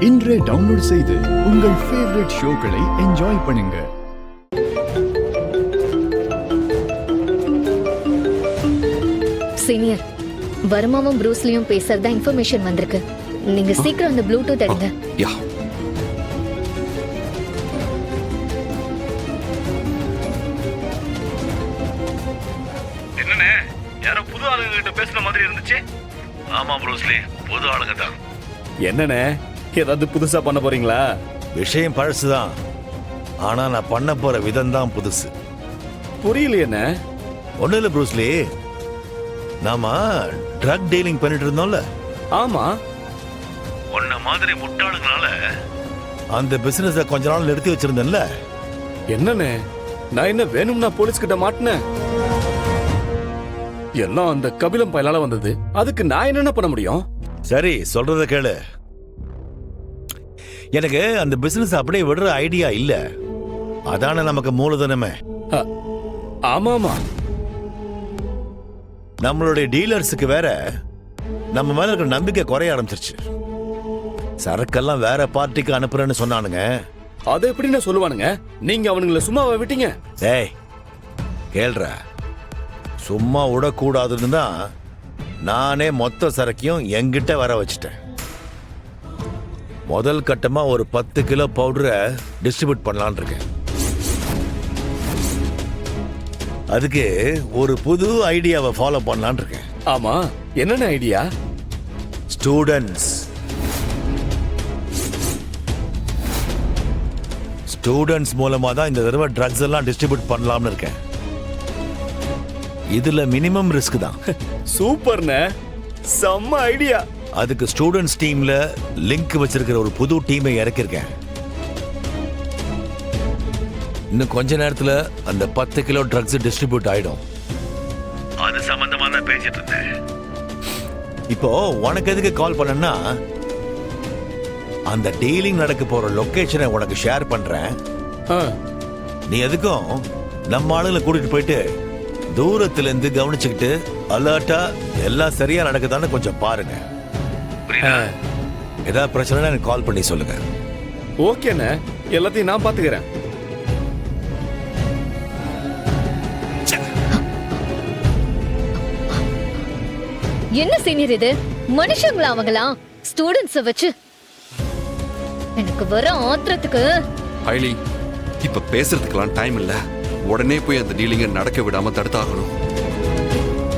இன்றே டவுன்லோட் செய்து உங்கள் ஃபேவரட் ஷோக்களை என்ஜாய் பண்ணுங்க. சீனியர், வர்மாவும் ப்ரூஸ்லியும் பேசுறதா இன்ஃபர்மேஷன் வந்திருக்கு. நீங்க சீக்கிரம் அந்த ப்ளூடூத் எடுங்க. யா. என்னண்ணே, யாரோ புது ஆளுங்க கிட்ட பேசுன மாதிரி இருந்துச்சு. ஆமா ப்ரூஸ்லி, புது ஆளுங்க தான். என்னண்ணே, ஏதாவது புதுசா பண்ண போறீங்களா? விஷயம் பழசுதான், ஆனா நான் பண்ண போற விதம் தான் புதுசு. புரியலையே. ஒண்ணு இல்ல ப்ரூஸ்லி, நாம ட்ரக் டீலிங் பண்ணிட்டு இருந்தோம்ல. ஆமா. உன்ன மாதிரி முட்டாளுங்களால அந்த பிசினஸ கொஞ்ச நாள் நிறுத்தி வச்சிருந்தேன்ல. என்னண்ணே, நான் என்ன வேணும்னா போலீஸ் கிட்ட மாட்டினேன்? எல்லாம் அந்த கபிலம் பயலால வந்தது. அதுக்கு நான் என்னென்ன பண்ண முடியும்? சரி, சொல்றத கேளு. எனக்கு அந்த பிசினஸ் அப்படியே விடுற ஐடியா இல்ல. அதான நமக்கு மூலதனமே. ஆமாமா. நம்மளுடைய டீலர்ஸுக்கு வேற நம்ம மேல இருக்கிற நம்பிக்கை குறைய ஆரம்பிச்சிருச்சு. சரக்கெல்லாம் வேற பார்ட்டிக்கு அனுப்புறேன்னு சொன்னானுங்க. அதை எப்படின்னு சொல்லுவானுங்க? நீங்க அவனுங்களை சும்மாவை விட்டீங்க? ஏய் கேள்ற, சும்மா விடக்கூடாதுன்னு தான் நானே மொத்த சரக்கையும் என்கிட்ட வர வச்சுட்டேன். முதல் கட்டமா ஒரு 10 கிலோ பவுடரை டிஸ்ட்ரிபியூட் பண்ணலான் இருக்கேன். அதுக்கு ஒரு புது ஐடியாவை ஃபாலோ பண்ணலான் இருக்கேன். ஆமா, என்னென்ன ஐடியா? ஸ்டூடெண்ட்ஸ் மூலமா தான் இந்த தடவை ட்ரக்ஸ் எல்லாம் டிஸ்ட்ரிபியூட் பண்ணலாம்னு இருக்கேன். இதுல மினிமம் ரிஸ்க் தான். சூப்பர்ண்ணே, செம்ம ஐடியா. அதுக்கு ஸ்டூடெண்ட்ஸ் டீம்ல லிங்க் வச்சிருக்கிற ஒரு புது டீமை இறக்கிருக்கேன். இன்னும் கொஞ்ச நேரத்துல அந்த 10 கிலோ ட்ரக்ஸ் டிஸ்ட்ரிபியூட் ஆயிடும். அது சம்பந்தமா தான் பேசிட்டு இருந்தேன். இப்போ உனக்கு எதுக்கு கால் பண்ணனா, அந்த டீலிங் நடக்க போற லொகேஷனை உனக்கு ஷேர் பண்றேன். நீ எதுக்கும் நம்ம ஆளுங்களை கூட்டிட்டு போயிட்டு தூரத்துல இருந்து கவனிச்சுக்கிட்டு அலர்ட்டா எல்லாம் சரியா நடக்குதான்னு கொஞ்சம் பாருங்க. ஏதாவது பிரச்சனை எனக்கு கால் பண்ணி சொல்லுங்க. ஓகேண்ணே, எல்லாத்தையும் நான் பாத்துக்கிறேன். என்ன சீனியர் இது? மனுஷங்களா அவங்களா? ஸ்டூடெண்ட்ஸ வச்சு எனக்கு வர ஆத்திரத்துக்கு. ஐலி, இப்ப பேசுறதுக்கெல்லாம் டைம் இல்ல. உடனே போய் அந்த டீலிங்கை நடக்க விடாம தடுத்தாகணும்.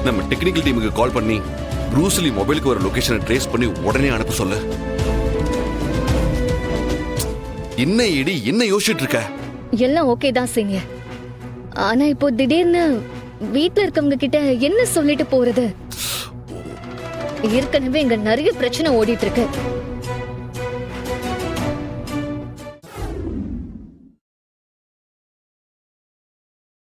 நம்ம டெக்னிக்கல் டீமுக்கு கால் பண்ணி ப்ரூஸ்லி மொபைலுக்கு ஒரு லொகேஷனை ட்ரேஸ் பண்ணி உடனே அனுப்ப சொல்ல. என்ன யோசிச்சுட்டு இருக்க? எல்லாம் ஓகே தான் சீனியர். ஆனா இப்போ திடீர்னு வீட்ல இருக்கவங்க கிட்ட என்ன சொல்லிட்டு போறது? ஏற்கனவே இங்க நிறைய பிரச்சனை ஓடிட்டு இருக்கு.